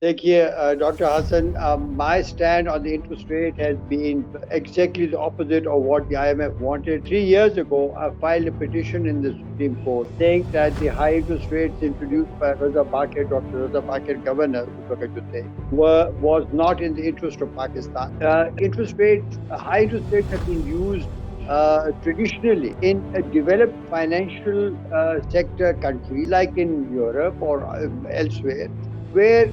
Dr. Hassan, my stand on the interest rate has been exactly the opposite of what the IMF wanted. 3 years ago, I filed a petition in the Supreme Court saying that the high interest rates introduced by Dr. Raza Bakir, governor, was not in the interest of Pakistan. High interest rates have been used traditionally in developed financial sector countries like in Europe or elsewhere, where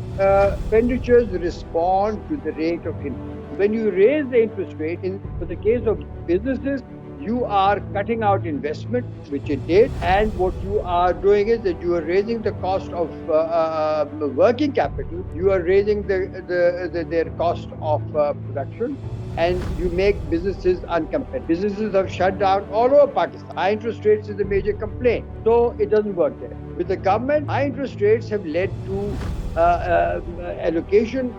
expenditures respond to the rate of interest. When you raise the interest rate, for the case of businesses, you are cutting out investment, which it did, and what you are doing is that you are raising the cost of working capital. You are raising their cost of production, and you make businesses uncompetitive. Businesses have shut down all over Pakistan. High interest rates is a major complaint, so it doesn't work there. With the government, high interest rates have led to allocation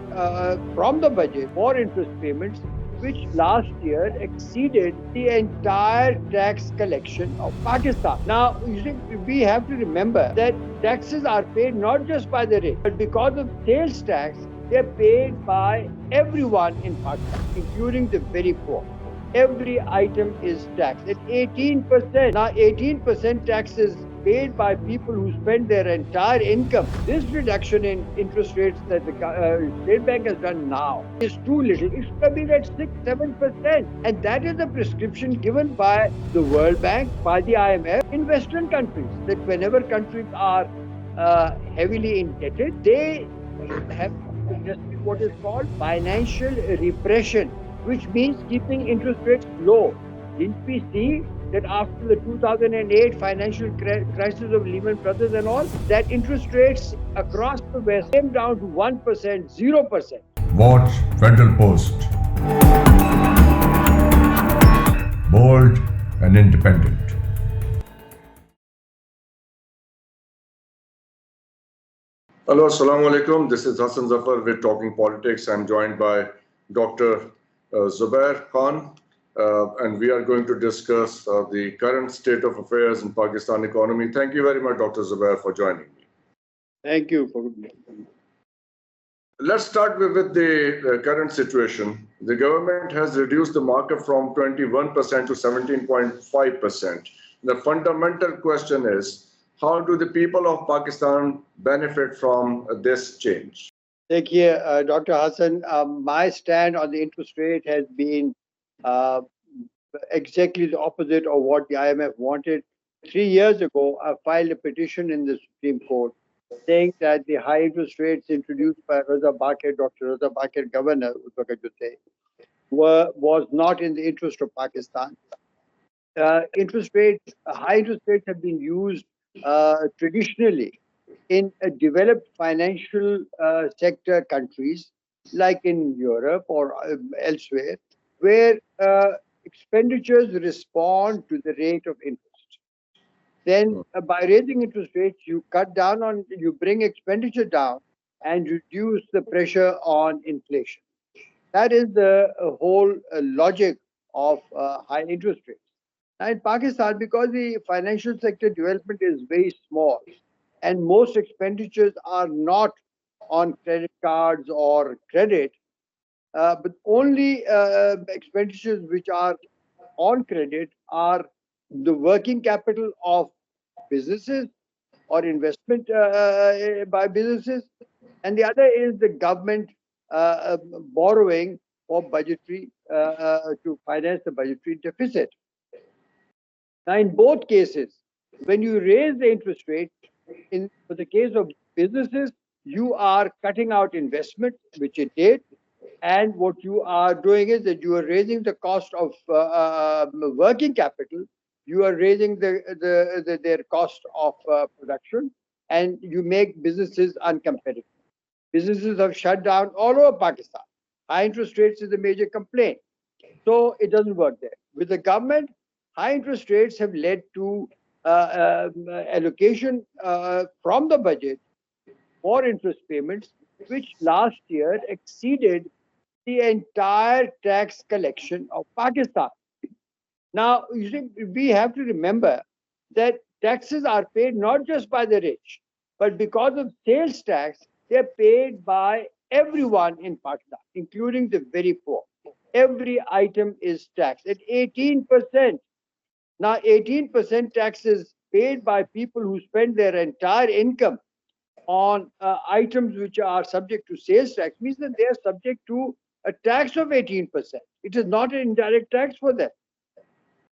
from the budget for interest payments, which last year exceeded the entire tax collection of Pakistan. Now, you see, we have to remember that taxes are paid not just by the rich, but because of sales tax, they're paid by everyone in Pakistan, including the very poor. Every item is taxed at 18%. Now, 18% tax is paid by people who spend their entire income. This reduction in interest rates that the State Bank has done now is too little. It should have been at 6-7%. And that is the prescription given by the World Bank, by the IMF in Western countries, that whenever countries are heavily indebted, they have suggested what is called financial repression, which means keeping interest rates low. Didn't we see that after the 2008 financial crisis of Lehman Brothers and all, that interest rates across the West came down to 1%, 0%. Watch Federal Post. Bold and independent. Hello, assalamu alaikum. This is Hassan Zafar with Talking Politics. I'm joined by Dr. Zubair Khan, and we are going to discuss the current state of affairs in Pakistan economy. Thank you very much, Dr. Zubair, for joining me. Thank you for. Let's start with the current situation. The government has reduced the markup from 21% to 17.5%. The fundamental question is, how do the people of Pakistan benefit from this change? Dr. Hassan, my stand on the interest rate has been uh, exactly the opposite of what the IMF wanted. 3 years ago, I filed a petition in the Supreme Court saying that the high interest rates introduced by Dr. Raza Bakir, governor, was not in the interest of Pakistan. High interest rates have been used traditionally in developed financial sector countries like in Europe or elsewhere, where expenditures respond to the rate of interest. Then by raising interest rates, you bring expenditure down and reduce the pressure on inflation. That is the whole logic of high interest rates. Now in Pakistan, because the financial sector development is very small and most expenditures are not on credit cards or credit, but only expenditures which are on credit are the working capital of businesses or investment by businesses, and the other is the government borrowing for budgetary to finance the budgetary deficit. Now, in both cases, when you raise the interest rate, for the case of businesses, you are cutting out investment, which it did, and what you are doing is that you are raising the cost of working capital. You are raising their cost of production, and you make businesses uncompetitive. Businesses have shut down all over Pakistan. High interest rates is a major complaint, so it doesn't work there. With the government, high interest rates have led to allocation from the budget for interest payments, which last year exceeded the entire tax collection of Pakistan. Now, you see, we have to remember that taxes are paid not just by the rich, but because of sales tax, they're paid by everyone in Pakistan, including the very poor. Every item is taxed at 18%. Now, 18% tax is paid by people who spend their entire income on items which are subject to sales tax, means that they are subject to a tax of 18%. It is not an indirect tax for them.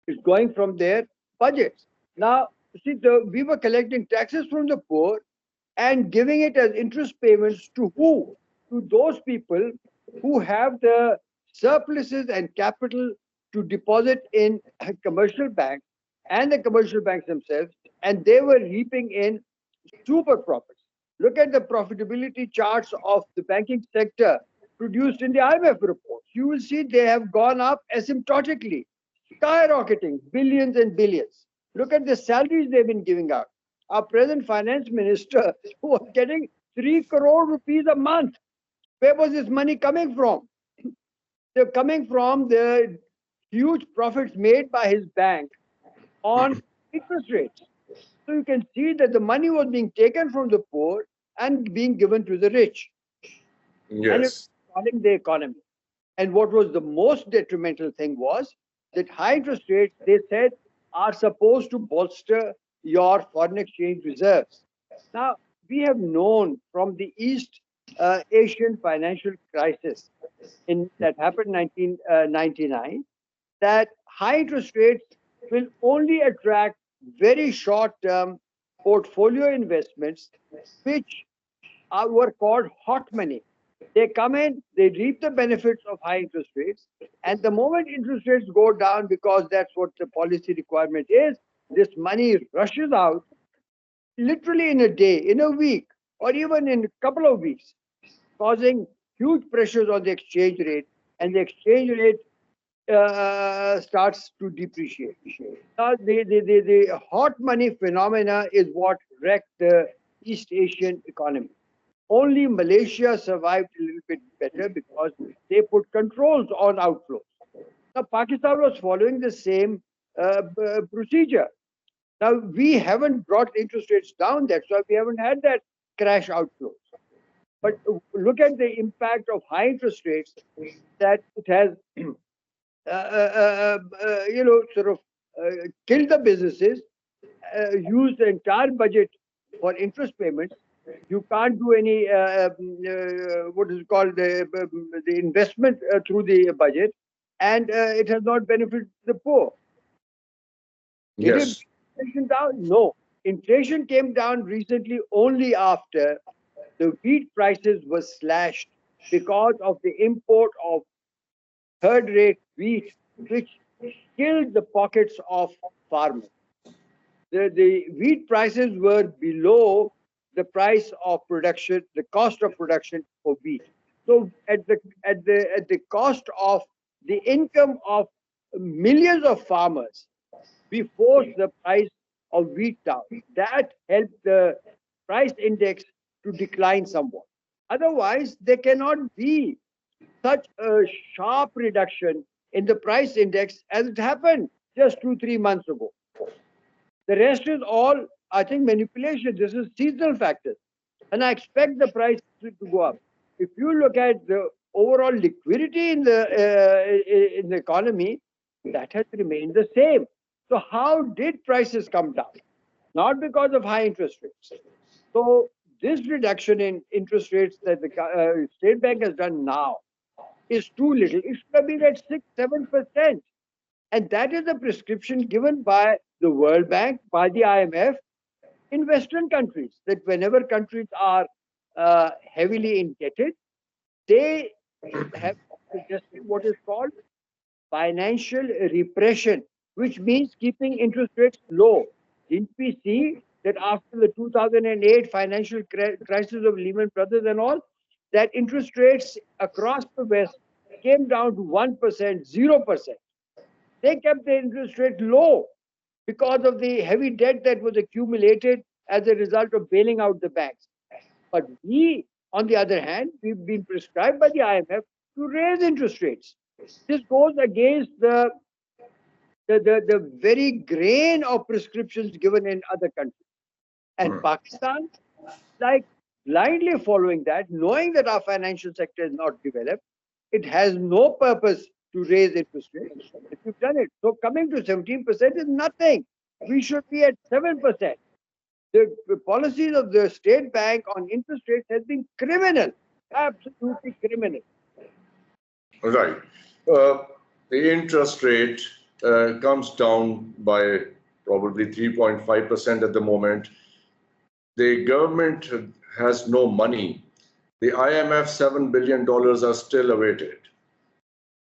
It's going from their budgets. Now, see, we were collecting taxes from the poor and giving it as interest payments to who? To those people who have the surpluses and capital to deposit in commercial banks and the commercial banks themselves, and they were reaping in super profits. Look at the profitability charts of the banking sector produced in the IMF reports. You will see they have gone up asymptotically, skyrocketing, billions and billions. Look at the salaries they've been giving out. Our present finance minister was getting 3 crore rupees a month. Where was this money coming from? They're coming from the huge profits made by his bank on interest rates. So you can see that the money was being taken from the poor and being given to the rich. And it's Yes. falling the economy. And what was the most detrimental thing was that high interest rates, they said, are supposed to bolster your foreign exchange reserves. Now, we have known from the East Asian financial crisis that happened in 1999 that high interest rates will only attract very short term portfolio investments, which were called hot money. They come in, they reap the benefits of high interest rates, and the moment interest rates go down, because that's what the policy requirement is, this money rushes out literally in a day, in a week, or even in a couple of weeks, causing huge pressures on the exchange rate, and the exchange rate starts to depreciate. The hot money phenomena is what wrecked the East Asian economy. Only Malaysia survived a little bit better because they put controls on outflows. Now, Pakistan was following the same procedure. Now, we haven't brought interest rates down, that's why we haven't had that crash outflows. But look at the impact of high interest rates that it has, sort of killed the businesses, used the entire budget for interest payments. You can't do any what is called the investment through the budget, and it has not benefited the poor. Did it Yes. bring inflation down? No. Inflation came down recently only after the wheat prices were slashed because of the import of third-rate wheat, which killed the pockets of farmers. The wheat prices were below the price of production, the cost of production for wheat. So at the cost of the income of millions of farmers, we forced the price of wheat down. That helped the price index to decline somewhat. Otherwise, there cannot be such a sharp reduction in the price index as it happened just 2, 3 months ago. The rest is all, I think, manipulation. This is seasonal factors. And I expect the price to go up. If you look at the overall liquidity in the economy, that has remained the same. So how did prices come down? Not because of high interest rates. So this reduction in interest rates that the State Bank has done now is too little. It should have been at 6, 7%. And that is the prescription given by the World Bank, by the IMF in Western countries, that whenever countries are heavily indebted, they have suggested what is called financial repression, which means keeping interest rates low. Didn't we see that after the 2008 financial crisis of Lehman Brothers and all, that interest rates across the West came down to 1%, 0%. They kept the interest rate low because of the heavy debt that was accumulated as a result of bailing out the banks. But we, on the other hand, we've been prescribed by the IMF to raise interest rates. This goes against the very grain of prescriptions given in other countries. And Pakistan, like blindly following that, knowing that our financial sector is not developed. It has no purpose to raise interest rates. If you've done it. So coming to 17% is nothing. We should be at 7%. The policies of the state bank on interest rates has been criminal, absolutely criminal. Right. The interest rate comes down by probably 3.5% at the moment. The government has no money. The IMF $7 billion are still awaited.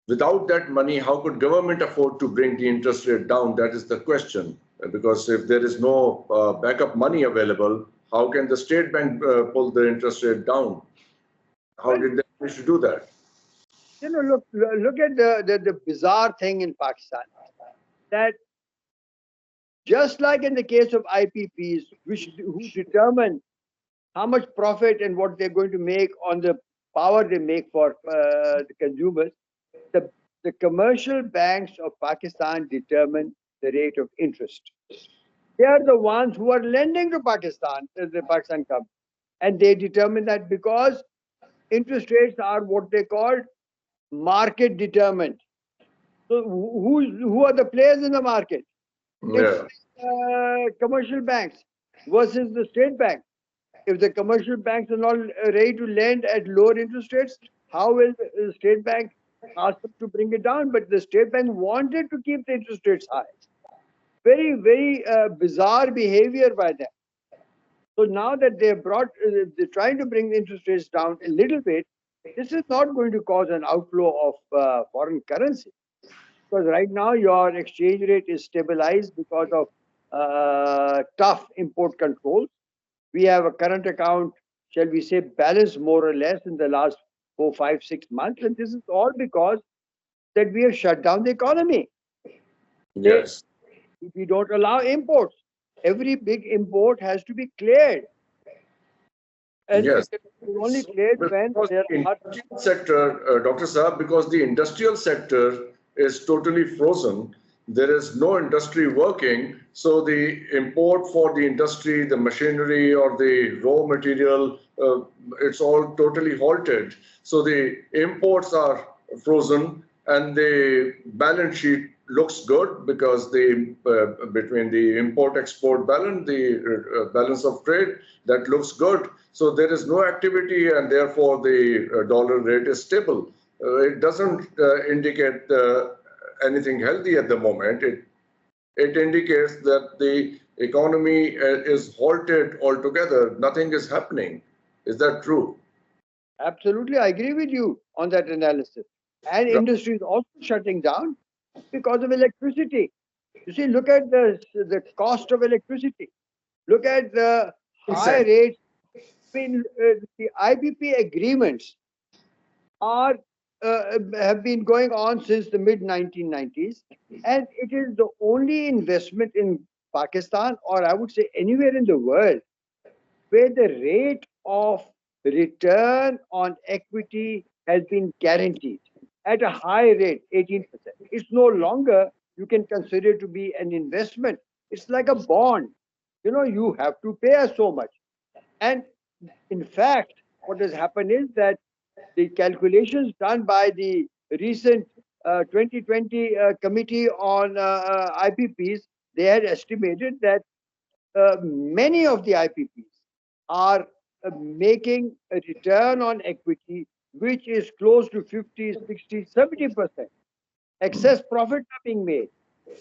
Without that money, how could government afford to bring the interest rate down? That is the question. Because if there is no backup money available, how can the state bank pull the interest rate down? How did they manage to do that? Look at the bizarre thing in Pakistan, that just like in the case of IPPs, who determine how much profit and what they're going to make on the power they make for the consumers, the commercial banks of Pakistan determine the rate of interest. They are the ones who are lending to Pakistan, the Pakistan company, and they determine that because interest rates are what they call market determined. So who are the players in the market? It's Yeah. commercial banks versus the state bank. If the commercial banks are not ready to lend at lower interest rates, how will the state bank ask them to bring it down? But the state bank wanted to keep the interest rates high. Very, very bizarre behavior by them. So now that they're trying to bring the interest rates down a little bit, this is not going to cause an outflow of foreign currency. Because right now your exchange rate is stabilized because of tough import controls. We have a current account, shall we say, balanced more or less in the last 4, 5, 6 months. And this is all because that we have shut down the economy. Yes. We don't allow imports. Every big import has to be cleared. And Yes. it is only cleared when Because there the are. industrial sector, Dr. Saab, because the industrial sector is totally frozen, there is no industry working, so the import for the industry, the machinery or the raw material, it's all totally halted. So the imports are frozen and the balance sheet looks good because the between the import export balance, the balance of trade, that looks good. So there is no activity and therefore the dollar rate is stable. It doesn't indicate anything healthy at the moment. It indicates that the economy is halted altogether. Nothing is happening. Is that true? Absolutely, I agree with you on that analysis. And Right. industry is also shutting down because of electricity. You see, look at the cost of electricity. Look at the high Cent. rates. I mean, the IPP agreements are have been going on since the mid 1990s, and it is the only investment in Pakistan, or I would say anywhere in the world, where the rate of return on equity has been guaranteed at a high rate, 18%. It's no longer you can consider to be an investment. It's like a bond. You have to pay us so much. And in fact, what has happened is that the calculations done by the recent 2020 committee on IPPs, they had estimated that many of the IPPs are making a return on equity which is close to 50, 60, 70%. Excess profits are being made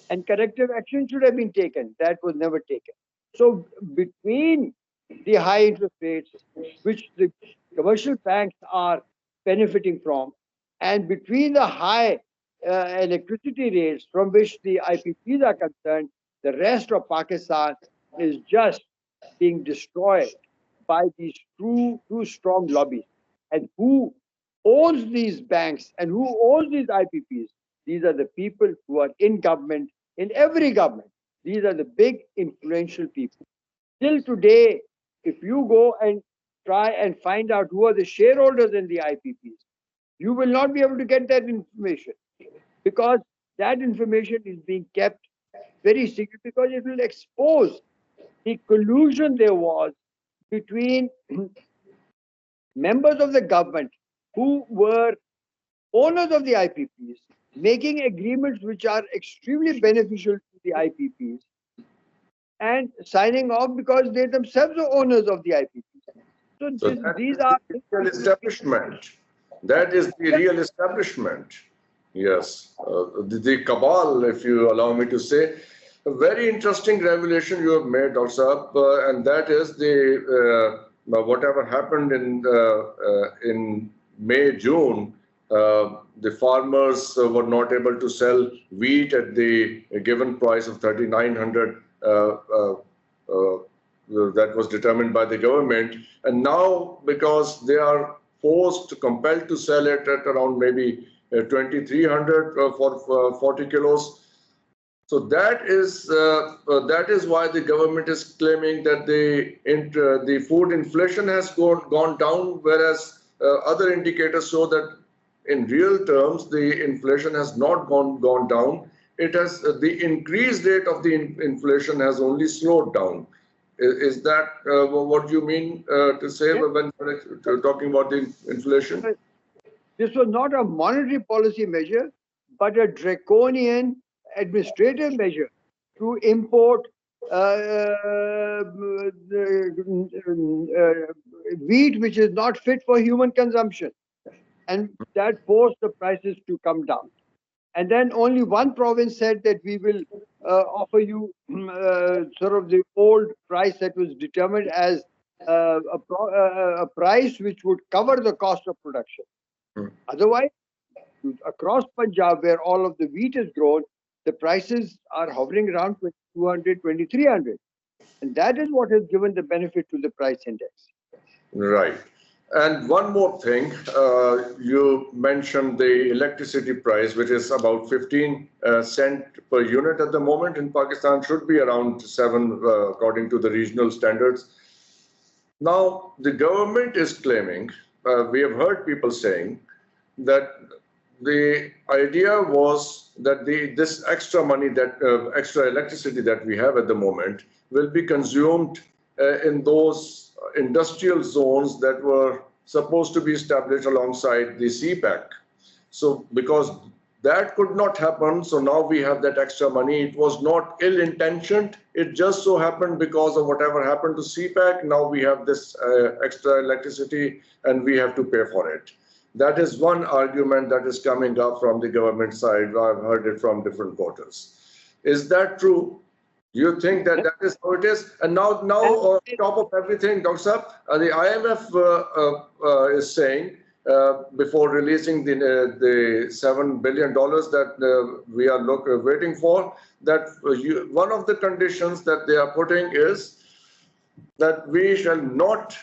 and corrective action should have been taken. That was never taken. So between the high interest rates, which the commercial banks are benefiting from, and between the high electricity rates from which the IPPs are concerned, the rest of Pakistan is just being destroyed by these two strong lobbies. And who owns these banks and who owns these IPPs? These are the people who are in government, in every government. These are the big influential people. Till today, if you go and try and find out who are the shareholders in the IPPs, you will not be able to get that information because that information is being kept very secret because it will expose the collusion there was between members of the government who were owners of the IPPs making agreements which are extremely beneficial to the IPPs and signing off because they themselves are owners of the IPPs. So So that these is are the real establishment. That is the real establishment. Yes. The cabal, if you allow me to say, a very interesting revelation you have made, Dr. Saab, and that is whatever happened in May, June. The farmers were not able to sell wheat at the given price of 3,900 that was determined by the government. And now, because they are compelled to sell it at around maybe 2,300 for 40 kilos. So that is why the government is claiming that the food inflation has gone down, whereas other indicators show that in real terms the inflation has not gone down. It has the increased rate of the inflation has only slowed down. Is that what you mean to say when talking about the inflation? this was not a monetary policy measure, but a draconian administrative measure to import wheat which is not fit for human consumption. And that forced the prices to come down. And then only one province said that we will offer you sort of the old price that was determined as a price which would cover the cost of production. Otherwise, across Punjab, where all of the wheat is grown, the prices are hovering around 200, 2,300. And that is what has given the benefit to the price index. Right. And one more thing, you mentioned the electricity price, which is about 15 cent per unit at the moment in Pakistan, should be around 7 according to the regional standards. Now, the government is claiming, we have heard people saying that the idea was that this extra money, that extra electricity that we have at the moment, will be consumed in those industrial zones that were supposed to be established alongside the CPAC. So because that could not happen, so now we have that extra money. It was not ill-intentioned. It just so happened because of whatever happened to CPAC. Now we have this extra electricity and we have to pay for it. That is one argument that is coming up from the government side. I've heard it from different quarters. Is that true? Do you think that that is how it is? And now on top of everything, Dr. Saab, the IMF is saying before releasing the $7 billion that we are waiting for, that one of the conditions that they are putting is that we shall not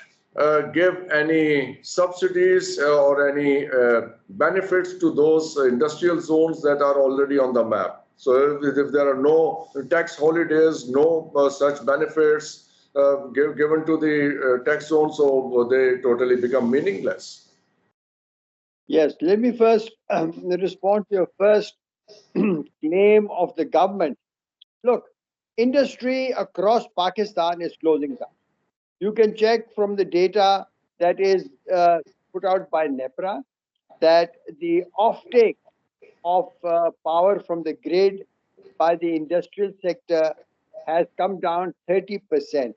give any subsidies or any benefits to those industrial zones that are already on the map. So if there are no tax holidays, no such benefits given to the tax zones, so they totally become meaningless. Yes, let me first respond to your first claim of the government. Look, industry across Pakistan is closing down. You can check from the data that is put out by NEPRA that the offtake of power from the grid by the industrial sector has come down 30%.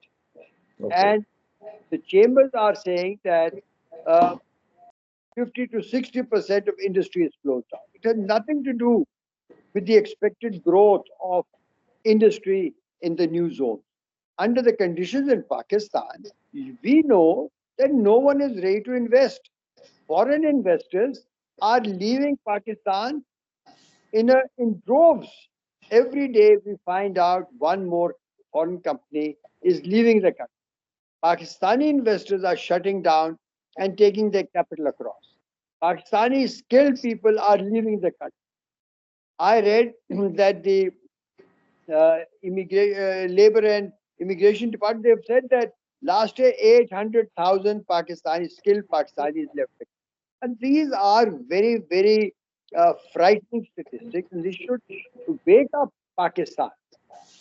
Okay. And the chambers are saying that 50 to 60% of industry is closed down. It has nothing to do with the expected growth of industry in the new zone. Under the conditions in Pakistan, we know that no one is ready to invest. Foreign investors are leaving Pakistan in droves. Every day we find out one more foreign company is leaving the country. Pakistani investors are shutting down and taking their capital across. Pakistani skilled people are leaving the country. I read that the Labor and Immigration Department, they've said that last year 800,000 skilled Pakistanis left. And these are very, very frightening statistics. And this should wake up Pakistan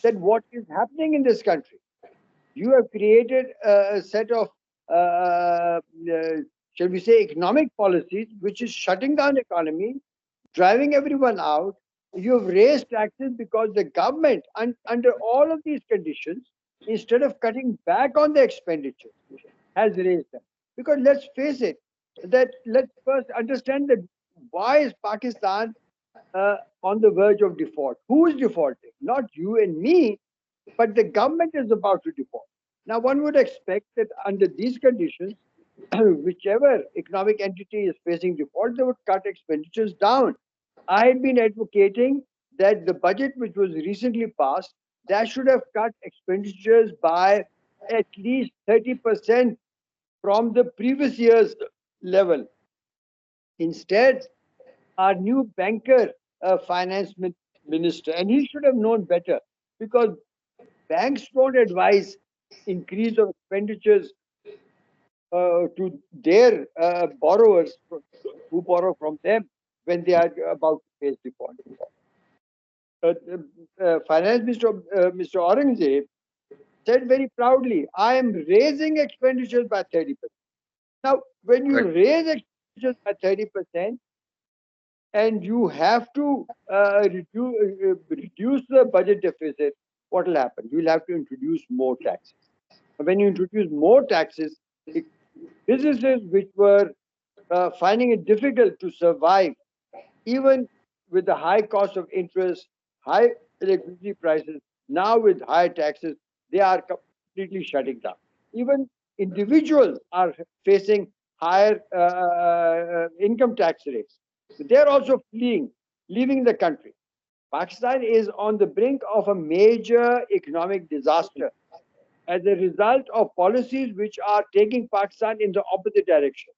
that what is happening in this country. You have created a set of shall we say, economic policies, which is shutting down the economy, driving everyone out. You've raised taxes because the government, under all of these conditions, instead of cutting back on the expenditure, has raised them. Because let's face it, that let's first understand that why is Pakistan on the verge of default? Who is defaulting? Not you and me, but the government is about to default. Now, one would expect that under these conditions, whichever economic entity is facing default, they would cut expenditures down. I had been advocating that the budget which was recently passed, that should have cut expenditures by at least 30% from the previous year's level. Instead, our new banker, finance minister, and he should have known better because banks don't advise increase of expenditures to their borrowers who borrow from them when they are about to face default. Finance Minister Mr. Aurangzeb said very proudly, I am raising expenditures by 30%. Now, when you raise expenditures by 30%, and you have to reduce the budget deficit, what will happen? You will have to introduce more taxes. When you introduce more taxes, businesses which were finding it difficult to survive, even with the high cost of interest, high electricity prices, now with high taxes, they are completely shutting down. Even individuals are facing higher income tax rates. They're also fleeing, leaving the country. Pakistan is on the brink of a major economic disaster as a result of policies which are taking Pakistan in the opposite direction.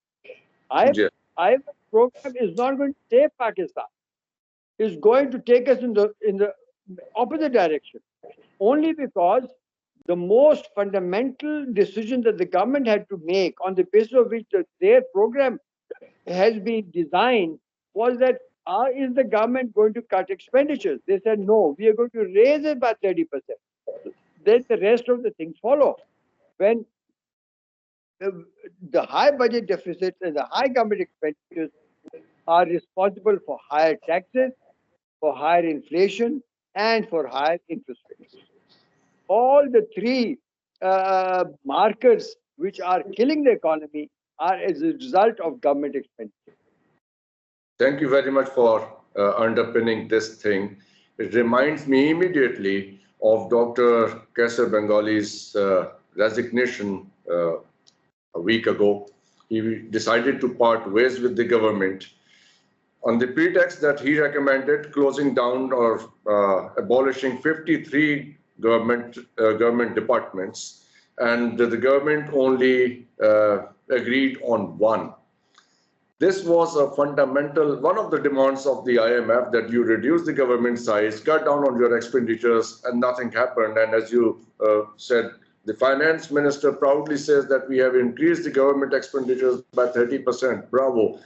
IMF program is not going to save Pakistan. It's going to take us in the opposite direction. Only because the most fundamental decision that the government had to make, on the basis of which their program has been designed, was that is the government going to cut expenditures? They said, no, we are going to raise it by 30%. Then the rest of the things follow. When the high budget deficits and the high government expenditures are responsible for higher taxes, for higher inflation, and for higher interest rates. All the three markers which are killing the economy are as a result of government expenditure. Thank you very much for underpinning this thing. It reminds me immediately of Dr. Kaisar Bengali's resignation a week ago. He decided to part ways with the government on the pretext that he recommended closing down or abolishing 53 government departments, and the government only agreed on one. This was a fundamental, one of the demands of the IMF, that you reduce the government size, cut down on your expenditures, and nothing happened. And as you said, the finance minister proudly says that we have increased the government expenditures by 30%. Bravo.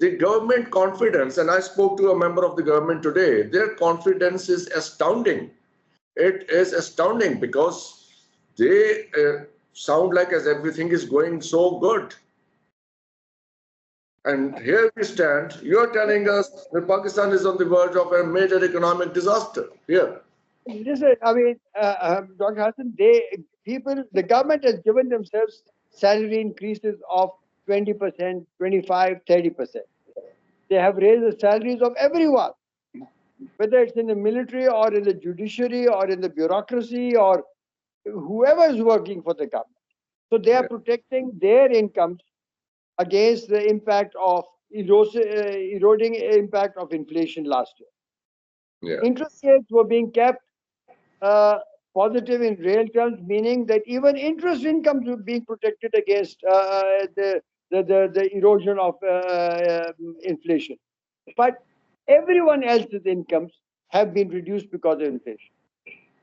The government confidence, and I spoke to a member of the government today, their confidence is astounding. It is astounding because they sound like as everything is going so good. And here we stand, you're telling us that Pakistan is on the verge of a major economic disaster. Here. Listen, I mean, Dr. Hassan, the government has given themselves salary increases of 20%, 25, 30%. They have raised the salaries of everyone, whether it's in the military or in the judiciary or in the bureaucracy or whoever is working for the government. So they are protecting their incomes against the impact of eroding impact of inflation last year. Interest rates were being kept positive in real terms, meaning that even interest incomes were being protected against the erosion of inflation. But everyone else's incomes have been reduced because of inflation.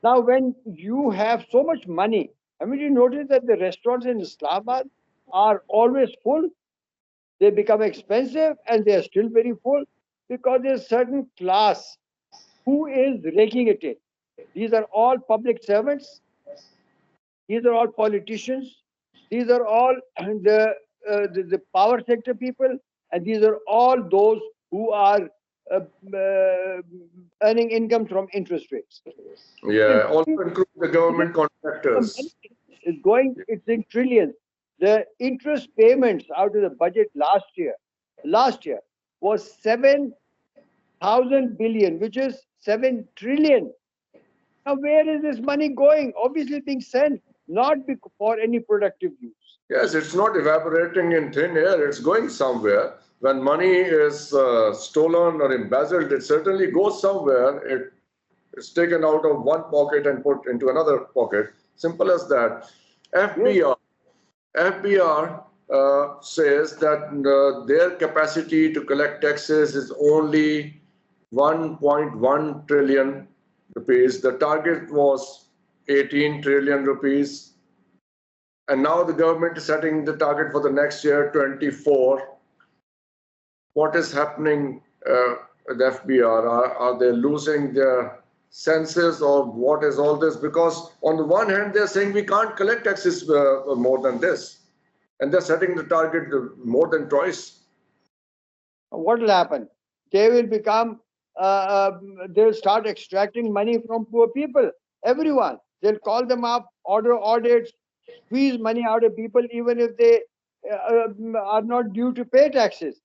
Now, when you have so much money, I mean, you notice that the restaurants in Islamabad are always full. They become expensive and they are still very full because there's a certain class who is raking it in. These are all public servants. These are all politicians. These are all the the power sector people, and these are all those who are uh, uh, earning income from interest rates. Yeah, also This include the government contractors. money is going, it's in trillions. The interest payments out of the budget last year was 7,000 billion, which is 7 trillion. Now, where is this money going? Obviously, being sent not for any productive use. Yes, it's not evaporating in thin air, it's going somewhere. When money is stolen or embezzled, it certainly goes somewhere. It's taken out of one pocket and put into another pocket. Simple as that. Yes. FBR says that their capacity to collect taxes is only 1.1 trillion rupees. The target was 18 trillion rupees. And now the government is setting the target for the next year, 24. What is happening with FBR? Are they losing their senses, or what is all this? Because on the one hand, they're saying we can't collect taxes more than this, and they're setting the target more than twice. What will happen? They will become, they'll start extracting money from poor people, everyone. They'll call them up, order audits, squeeze money out of people, even if they are not due to pay taxes.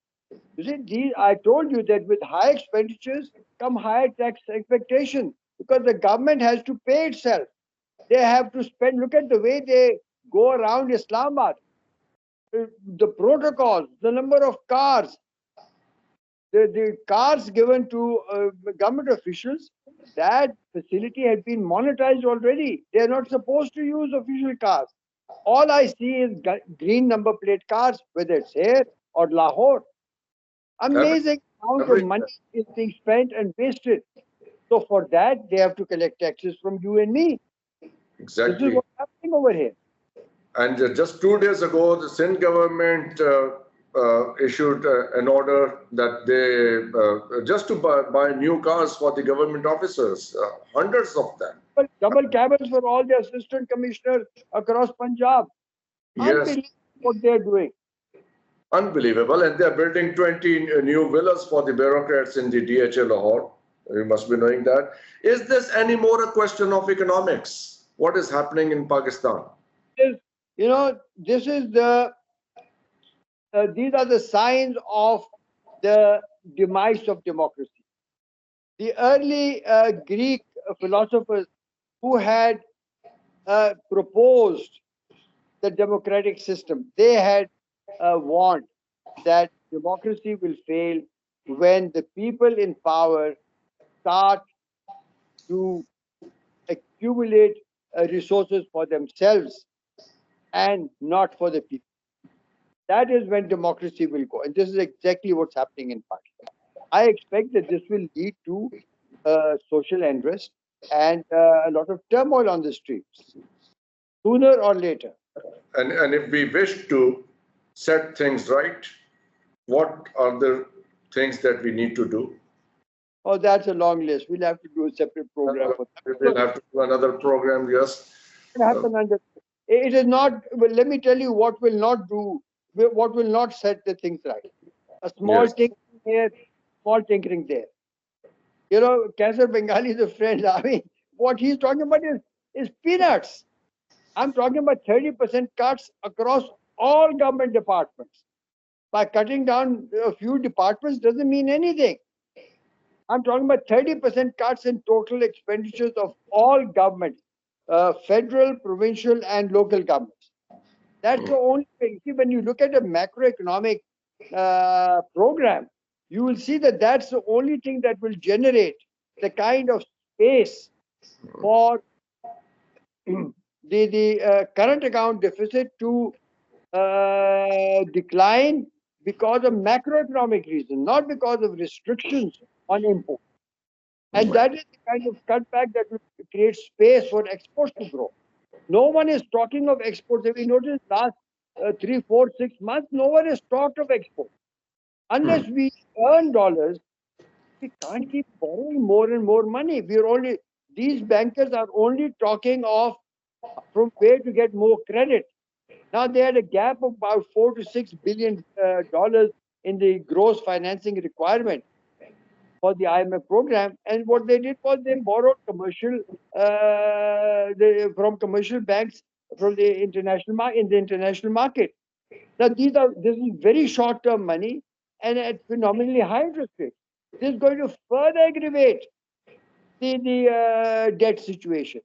You see, I told you that with high expenditures come higher tax expectation, because the government has to pay itself. They have to spend. Look at the way they go around Islamabad. The protocols, the number of cars, the cars given to government officials, that facility had been monetized already. They are not supposed to use official cars. All I see is green number plate cars, whether it's here or Lahore. Every, Amazing amount of every, money is being spent and wasted. So for that, they have to collect taxes from you and me. This is exactly. what's happening over here. And just 2 days ago, the Sindh government issued an order that they just to buy new cars for the government officers, hundreds of them. But double cabins for all the assistant commissioners across Punjab. Yes, Unbelievable what they're doing. unbelievable. And they're building 20 new villas for the bureaucrats in the DHA Lahore. You must be knowing that. Is this any more a question of economics? What is happening in Pakistan? This is these are the signs of the demise of democracy. The early Greek philosophers who had proposed the democratic system, they had warned that democracy will fail when the people in power start to accumulate resources for themselves and not for the people. That is when democracy will go. And this is exactly what's happening in Pakistan. I expect that this will lead to social unrest and a lot of turmoil on the streets, sooner or later. And if we wish to set things right, what are the things that we need to do? Oh, that's a long list. We'll have to do a separate program for that. We will have to do another program, yes. What happen under it is not. Well, let me tell you what will not do, what will not set the things right. A small Yes. tinkering here, small tinkering there. Cancer Bengali is a friend. I mean, what he's talking about is peanuts. I'm talking about 30% cuts across all government departments. By cutting down a few departments doesn't mean anything. I'm talking about 30% cuts in total expenditures of all governments, federal, provincial, and local governments. That's the only thing. See, when you look at a macroeconomic program, you will see that that's the only thing that will generate the kind of space for the current account deficit to decline because of macroeconomic reasons, not because of restrictions on import. And that is the kind of cutback that will create space for exports to grow. No one is talking of exports. If you notice, last 3, 4, 6 months, no one has talked of exports. Unless we earn dollars, we can't keep borrowing more and more money. These bankers are only talking of from where to get more credit. Now they had a gap of about $4 to $6 billion in the gross financing requirement for the IMF program. And what they did was they borrowed from commercial banks from the international market. Now this is very short term money and at phenomenally high interest rates. This is going to further aggravate the debt situation.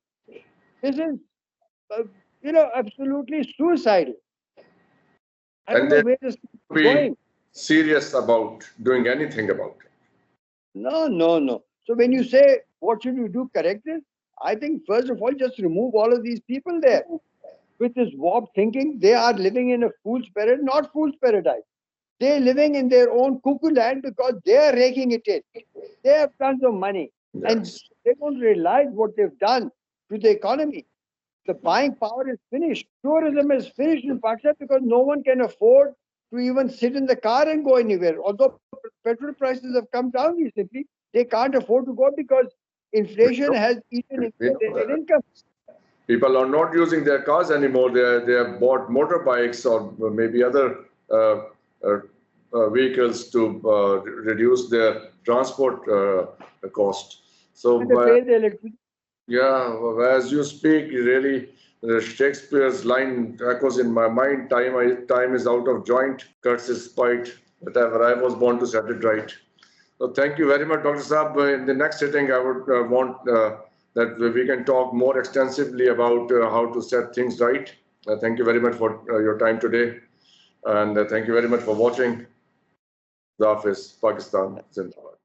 This is absolutely suicidal. I don't And know they where this is be going. serious about doing anything about it. No, no, no. So when you say what should you do, correct it, I think first of all just remove all of these people there with this warped thinking. They are living in a fool's paradise, not fool's paradise. They're living in their own cuckoo land because they're raking it in. They have tons of money and Yes. they don't realize what they've done to the economy. The buying power is finished. Tourism is finished in Pakistan because no one can afford to even sit in the car and go anywhere. Although petrol prices have come down recently, they can't afford to go because We inflation know, has eaten into we know their that. income. People are not using their cars anymore. They have bought motorbikes or maybe other vehicles to reduce their transport cost. And they So, pay the electricity. yeah, as you speak, really, Shakespeare's line echoes in my mind. Time is out of joint, cuts his spite. Whatever, I was born to set it right. So thank you very much, Dr. Saab. In the next sitting, I would want that we can talk more extensively about how to set things right. Thank you very much for your time today. And thank you very much for watching. The Office, Pakistan, Zindabad.